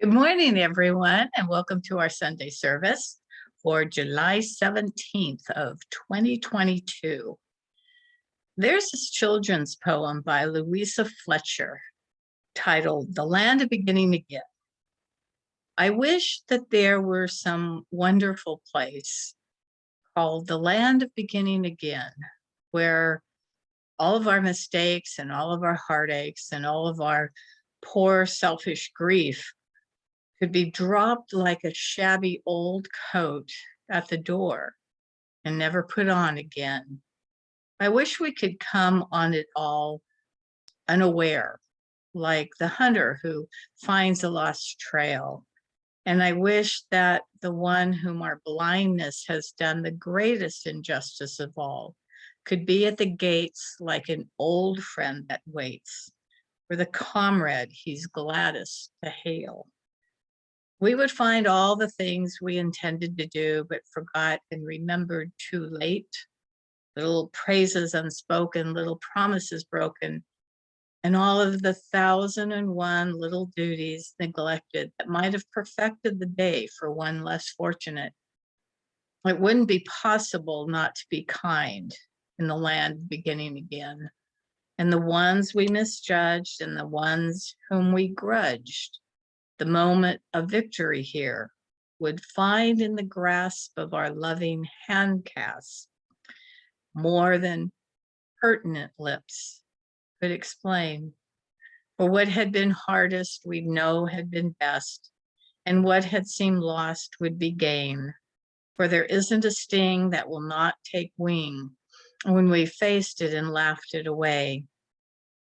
Good morning, everyone, and welcome to our Sunday service for July 17th of 2022. There's this children's poem by Louisa Fletcher titled The Land of Beginning Again. I wish that there were some wonderful place called the Land of Beginning Again, where all of our mistakes and all of our heartaches and all of our poor selfish grief could be dropped like a shabby old coat at the door and never put on again. I wish we could come on it all unaware, like the hunter who finds a lost trail. And I wish that the one whom our blindness has done the greatest injustice of all could be at the gates like an old friend that waits, or the comrade he's gladdest to hail. We would find all the things we intended to do, but forgot and remembered too late. Little praises unspoken, little promises broken, and all of the 1,001 little duties neglected that might have perfected the day for one less fortunate. It wouldn't be possible not to be kind in the land beginning again. And the ones we misjudged and the ones whom we grudged, the moment of victory here would find in the grasp of our loving handcast more than pertinent lips could explain. For what had been hardest, we know had been best, and what had seemed lost would be gain. For there isn't a sting that will not take wing when we faced it and laughed it away.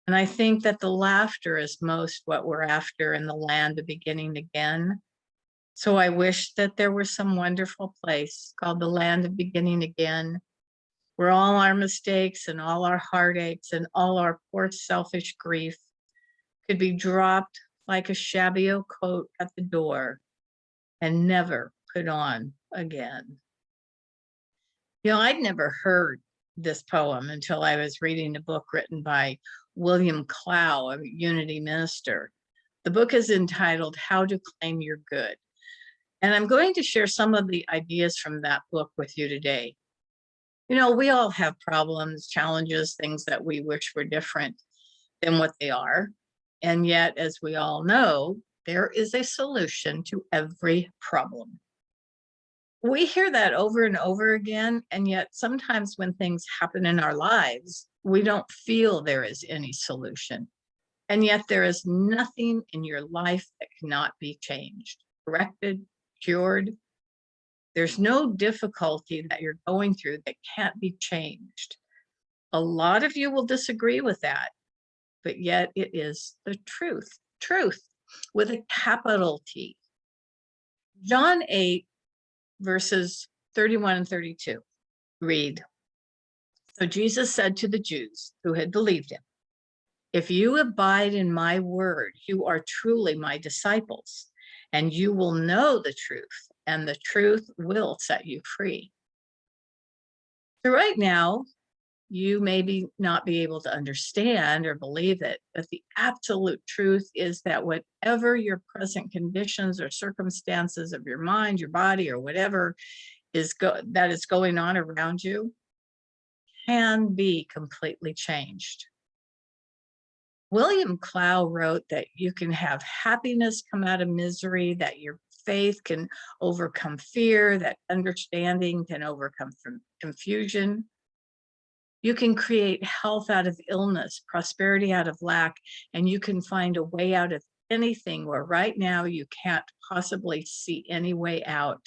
And I think that the laughter is most what we're after in the land of beginning again. So I wish that there were some wonderful place called the land of beginning again, where all our mistakes and all our heartaches and all our poor selfish grief could be dropped like a shabby old coat at the door and never put on again. You know, I'd never heard this poem until I was reading a book written by William Clow, a Unity minister. The book is entitled How to Claim Your Good. And I'm going to share some of the ideas from that book with you today. You know, we all have problems, challenges, things that we wish were different than what they are. And yet, as we all know, there is a solution to every problem. We hear that over and over again, and yet sometimes when things happen in our lives, we don't feel there is any solution. And yet there is nothing in your life that cannot be changed, corrected, cured. There's no difficulty that you're going through that can't be changed. A lot of you will disagree with that, but yet it is the truth with a capital T. John 8, verses 31 and 32 read, So Jesus said to the Jews who had believed him, If you abide in my word, you are truly my disciples, and you will know the truth, and the truth will set you free. So right now, you maybe not be able to understand or believe it, but the absolute truth is that whatever your present conditions or circumstances of your mind, your body, or whatever that is going on around you can be completely changed. William Clow wrote that you can have happiness come out of misery, that your faith can overcome fear, that understanding can overcome confusion. You can create health out of illness, prosperity out of lack, and you can find a way out of anything where right now you can't possibly see any way out.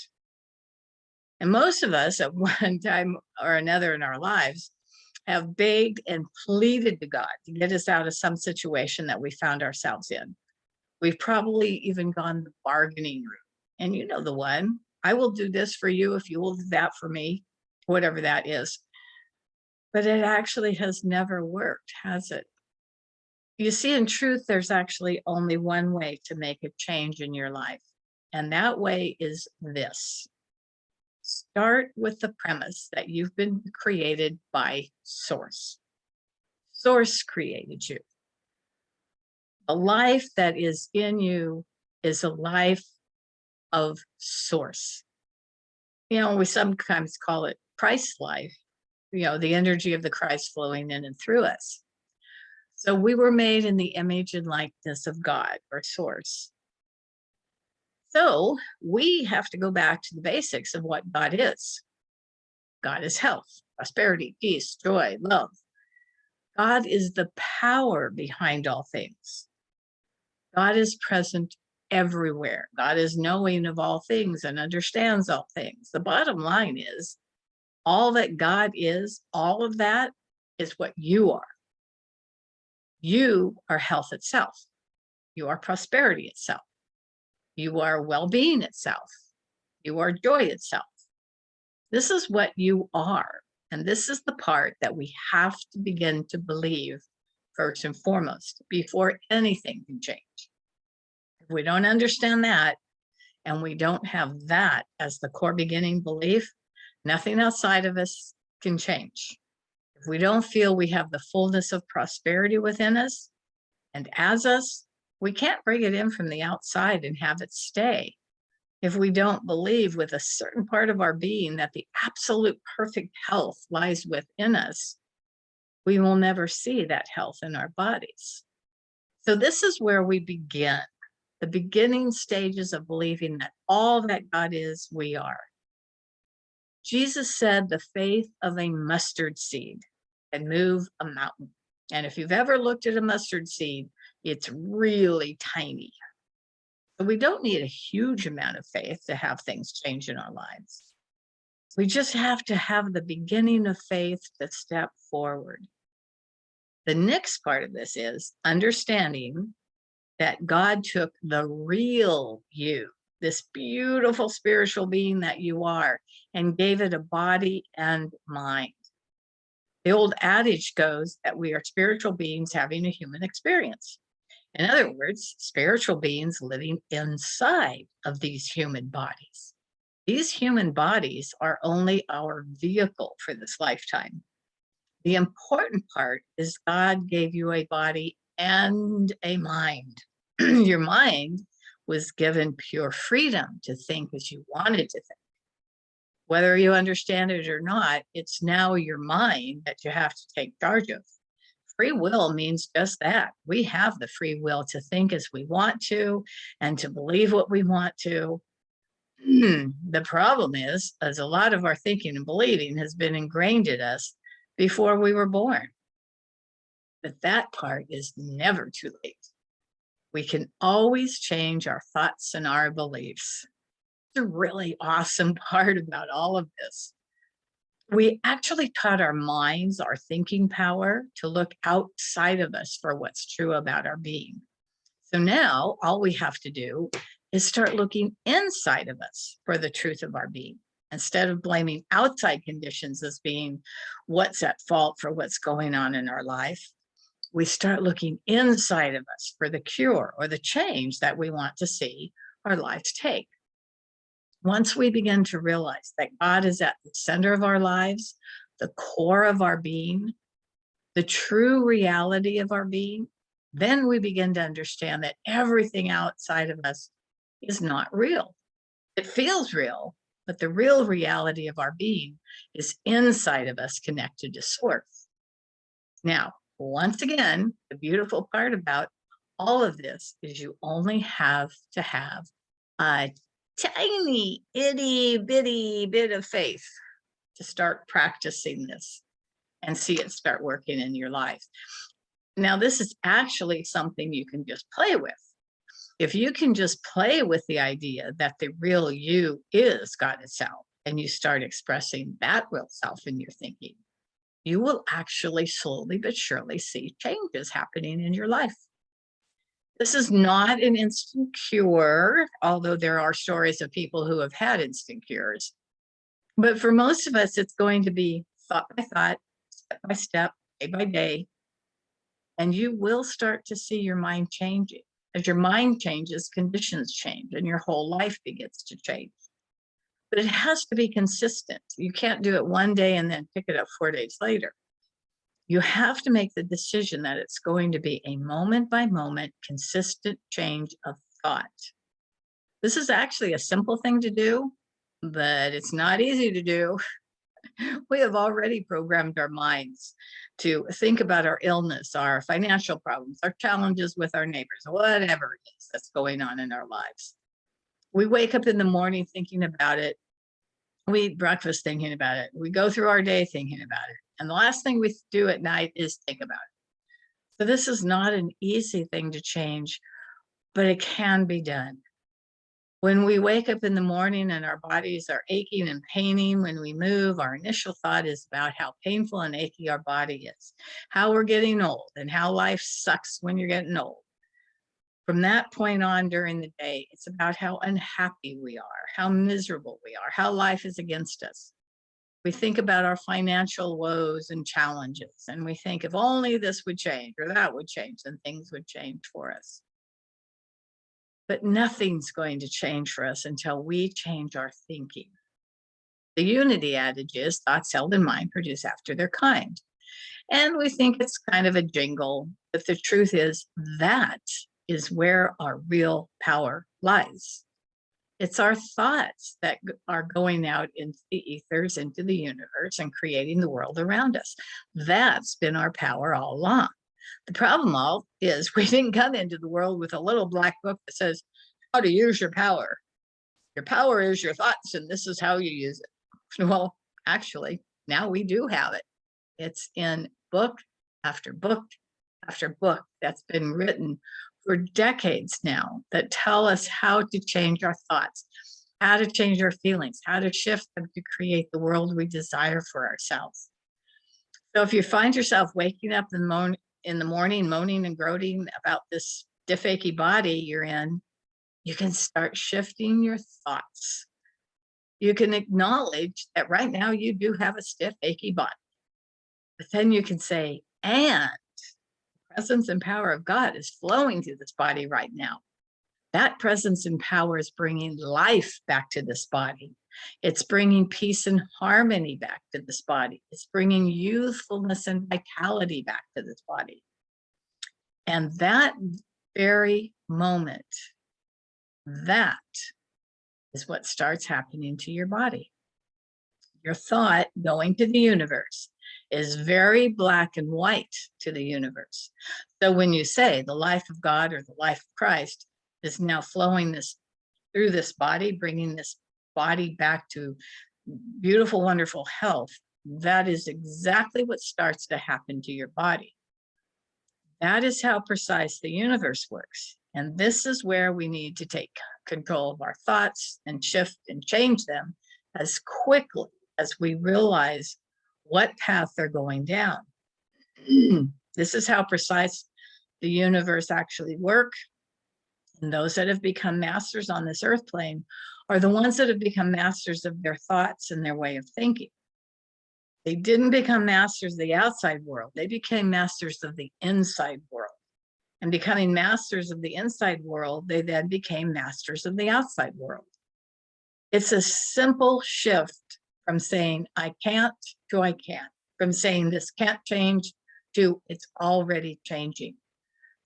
And most of us at one time or another in our lives have begged and pleaded to God to get us out of some situation that we found ourselves in. We've probably even gone the bargaining route. And you know the one, I will do this for you if you will do that for me, whatever that is. But it actually has never worked, has it? You see, in truth, there's actually only one way to make a change in your life. And that way is this. Start with the premise that you've been created by Source. Source created you. The life that is in you is a life of source. You know, we sometimes call it Christ life, you know, the energy of the Christ flowing in and through us. So we were made in the image and likeness of God, or source. So we have to go back to the basics of what God is. God is health, prosperity, peace, joy, love. God is the power behind all things. God is present everywhere. God is knowing of all things and understands all things. The bottom line is all that God is, all of that is what you are. You are health itself. You are prosperity itself. You are well-being itself. You are joy itself. This is what you are. And this is the part that we have to begin to believe first and foremost before anything can change. If we don't understand that, and we don't have that as the core beginning belief, nothing outside of us can change. If we don't feel we have the fullness of prosperity within us and as us, we can't bring it in from the outside and have it stay. If we don't believe with a certain part of our being that the absolute perfect health lies within us, we will never see that health in our bodies. So this is where we begin, the beginning stages of believing that all that God is, we are. Jesus said the faith of a mustard seed can move a mountain. And if you've ever looked at a mustard seed, it's really tiny. So we don't need a huge amount of faith to have things change in our lives. We just have to have the beginning of faith to step forward. The next part of this is understanding that God took the real you, this beautiful spiritual being that you are, and gave it a body and mind. The old adage goes that we are spiritual beings having a human experience. In other words, spiritual beings living inside of these human bodies. These human bodies are only our vehicle for this lifetime. The important part is God gave you a body and a mind. Your mind was given pure freedom to think as you wanted to think. Whether you understand it or not, it's now your mind that you have to take charge of. Free will means just that. We have the free will to think as we want to and to believe what we want to. The problem is a lot of our thinking and believing has been ingrained in us before we were born. But that part is never too late. We can always change our thoughts and our beliefs. It's a really awesome part about all of this. We actually taught our minds, our thinking power, to look outside of us for what's true about our being. So now all we have to do is start looking inside of us for the truth of our being. Instead of blaming outside conditions as being what's at fault for what's going on in our life, we start looking inside of us for the cure or the change that we want to see our lives take. Once we begin to realize that God is at the center of our lives, the core of our being, the true reality of our being, then we begin to understand that everything outside of us is not real. It feels real, but the real reality of our being is inside of us, connected to source. Now, once again, the beautiful part about all of this is you only have to have a tiny, itty bitty bit of faith to start practicing this and see it start working in your life. Now, this is actually something you can just play with. If you can just play with the idea that the real you is God itself, and you start expressing that real self in your thinking, you will actually slowly but surely see changes happening in your life. This is not an instant cure, although there are stories of people who have had instant cures. But for most of us, it's going to be thought by thought, step by step, day by day. And you will start to see your mind changing. As your mind changes, conditions change, and your whole life begins to change. But it has to be consistent. You can't do it one day and then pick it up 4 days later. You have to make the decision that it's going to be a moment by moment, consistent change of thought. This is actually a simple thing to do, but it's not easy to do. We have already programmed our minds to think about our illness, our financial problems, our challenges with our neighbors, whatever it is that's going on in our lives. We wake up in the morning thinking about it. We eat breakfast thinking about it. We go through our day thinking about it. And the last thing we do at night is think about it. So this is not an easy thing to change, but it can be done. When we wake up in the morning and our bodies are aching and paining when we move, our initial thought is about how painful and achy our body is, how we're getting old, and how life sucks when you're getting old. From that point on during the day, it's about how unhappy we are, how miserable we are, how life is against us. We think about our financial woes and challenges, and we think if only this would change or that would change, then things would change for us. But nothing's going to change for us until we change our thinking. The unity adage is thoughts held in mind produce after their kind. And we think it's kind of a jingle, but the truth is that is where our real power lies. It's our thoughts that are going out into the ethers, into the universe, and creating the world around us. That's been our power all along. The problem all is we didn't come into the world with a little black book that says how to use your power. Your power is your thoughts, and this is how you use it. Well, actually, now we do have it. It's in book after book after book that's been written for decades now that tell us how to change our thoughts, how to change our feelings, how to shift them to create the world we desire for ourselves. So if you find yourself waking up in the morning moaning and groaning about this stiff, achy body you're in, you can start shifting your thoughts. You can acknowledge that right now you do have a stiff, achy body. But then you can say, and the presence and power of God is flowing through this body right now. That presence and power is bringing life back to this body. It's bringing peace and harmony back to this body. It's bringing youthfulness and vitality back to this body. And that very moment, that is what starts happening to your body. Your thought going to the universe is very black and white to the universe. So when you say the life of God or the life of Christ is now flowing through this body, bringing this body back to beautiful, wonderful health, that is exactly what starts to happen to your body. That is how precise the universe works. And this is where we need to take control of our thoughts and shift and change them as quickly as we realize what path they're going down. This is how precise the universe actually works. And those that have become masters on this earth plane are the ones that have become masters of their thoughts and their way of thinking. They didn't become masters of the outside world. They became masters of the inside world. And becoming masters of the inside world, they then became masters of the outside world. It's a simple shift from saying, I can't to I can, from saying this can't change to it's already changing,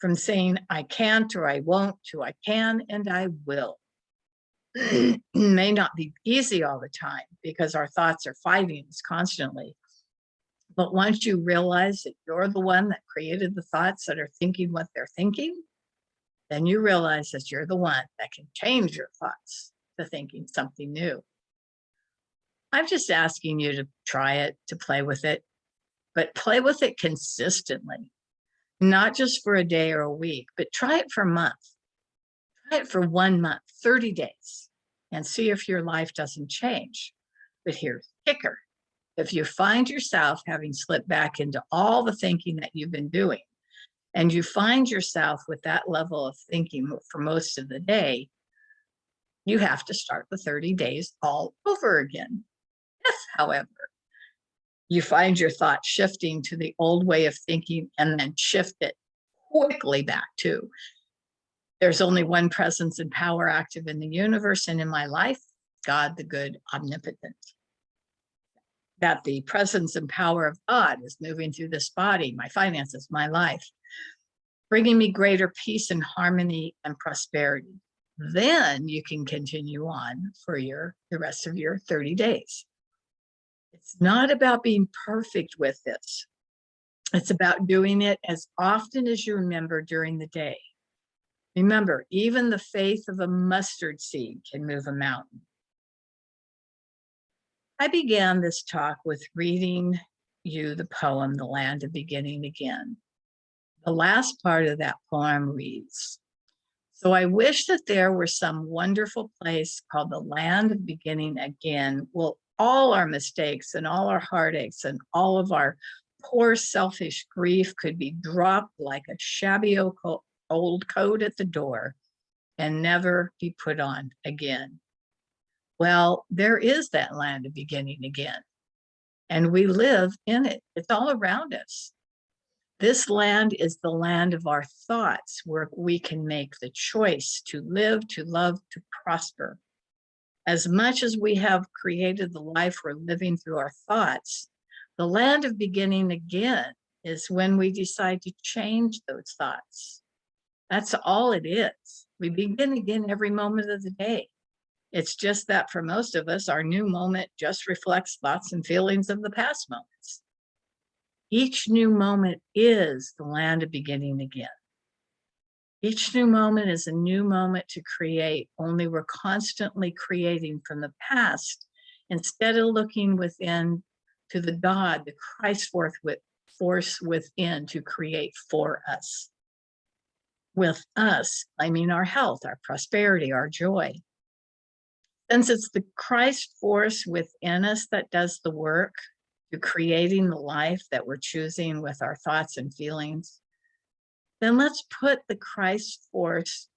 from saying I can't or I won't to I can and I will. It may not be easy all the time because our thoughts are fighting us constantly. But once you realize that you're the one that created the thoughts that are thinking what they're thinking, then you realize that you're the one that can change your thoughts to thinking something new. I'm just asking you to try it, to play with it, but play with it consistently, not just for a day or a week, but try it for a month. Try it for 1 month, 30 days, and see if your life doesn't change. But here's the kicker. If you find yourself having slipped back into all the thinking that you've been doing, and you find yourself with that level of thinking for most of the day, you have to start the 30 days all over again. If, however, you find your thought shifting to the old way of thinking and then shift it quickly back to, there's only one presence and power active in the universe and in my life, God, the good, omnipotent. That the presence and power of God is moving through this body, my finances, my life, bringing me greater peace and harmony and prosperity. Then you can continue on for the rest of your 30 days. It's not about being perfect with this. It's about doing it as often as you remember during the day. Remember, even the faith of a mustard seed can move a mountain. I began this talk with reading you the poem, The Land of Beginning Again. The last part of that poem reads, "So I wish that there were some wonderful place called the land of beginning again. Well, all our mistakes and all our heartaches and all of our poor selfish grief could be dropped like a shabby old coat at the door and never be put on again." Well, there is that land of beginning again, and we live in it. It's all around us. This land is the land of our thoughts, where we can make the choice to live, to love, to prosper. As much as we have created the life we're living through our thoughts, the land of beginning again is when we decide to change those thoughts. That's all it is. We begin again every moment of the day. It's just that for most of us, our new moment just reflects thoughts and feelings of the past moments. Each new moment is the land of beginning again. Each new moment is a new moment to create, only we're constantly creating from the past instead of looking within to the God, the Christ force within to create for us. With us, I mean our health, our prosperity, our joy. Since it's the Christ force within us that does the work to creating the life that we're choosing with our thoughts and feelings, then let's put the Christ force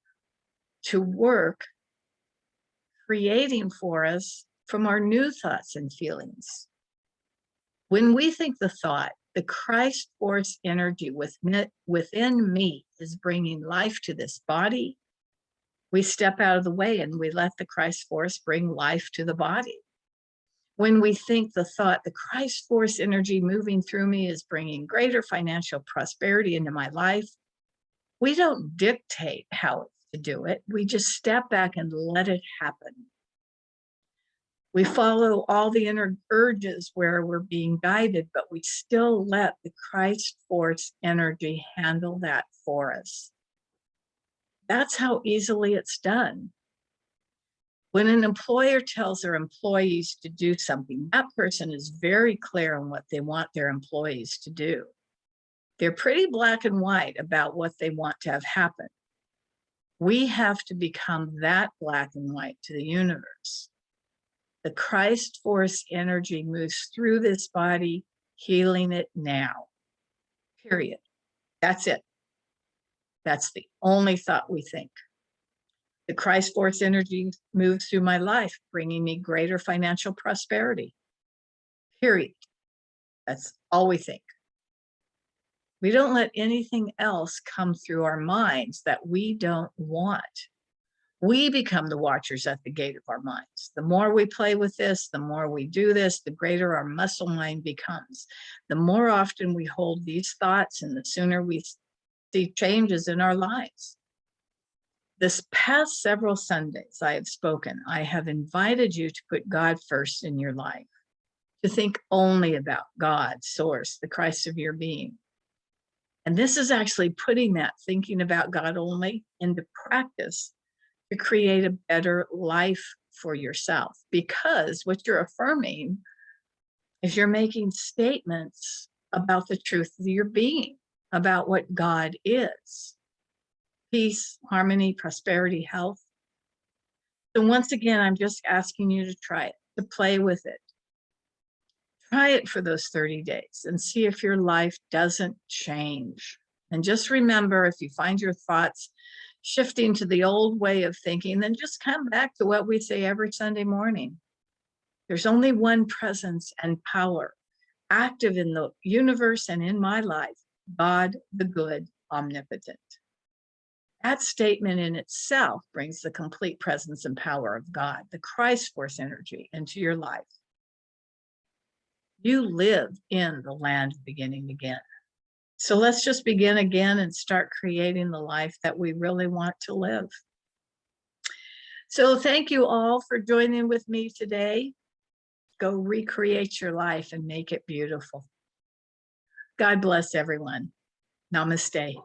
to work creating for us from our new thoughts and feelings. When we think the thought, the Christ force energy within me is bringing life to this body, we step out of the way and we let the Christ force bring life to the body. When we think the thought, the Christ force energy moving through me is bringing greater financial prosperity into my life, we don't dictate how to do it. We just step back and let it happen. We follow all the inner urges where we're being guided, but we still let the Christ force energy handle that for us. That's how easily it's done. When an employer tells their employees to do something, that person is very clear on what they want their employees to do. They're pretty black and white about what they want to have happen. We have to become that black and white to the universe. The Christ force energy moves through this body, healing it now. Period. That's it. That's the only thought we think. The Christ force energy moves through my life, bringing me greater financial prosperity. Period. That's all we think. We don't let anything else come through our minds that we don't want. We become the watchers at the gate of our minds. The more we play with this, the more we do this, the greater our muscle mind becomes. The more often we hold these thoughts and the sooner we see changes in our lives. This past several Sundays I have spoken, I have invited you to put God first in your life, to think only about God, source, the Christ of your being. And this is actually putting that thinking about God only into practice to create a better life for yourself. Because what you're affirming is you're making statements about the truth of your being, about what God is. Peace, harmony, prosperity, health. So once again, I'm just asking you to try it, to play with it. Try it for those 30 days and see if your life doesn't change. And just remember, if you find your thoughts shifting to the old way of thinking, then just come back to what we say every Sunday morning. There's only one presence and power active in the universe and in my life, God, the good, omnipotent. That statement in itself brings the complete presence and power of God, the Christ force energy, into your life. You live in the land of beginning again. So let's just begin again and start creating the life that we really want to live. So thank you all for joining with me today. Go recreate your life and make it beautiful. God bless everyone. Namaste.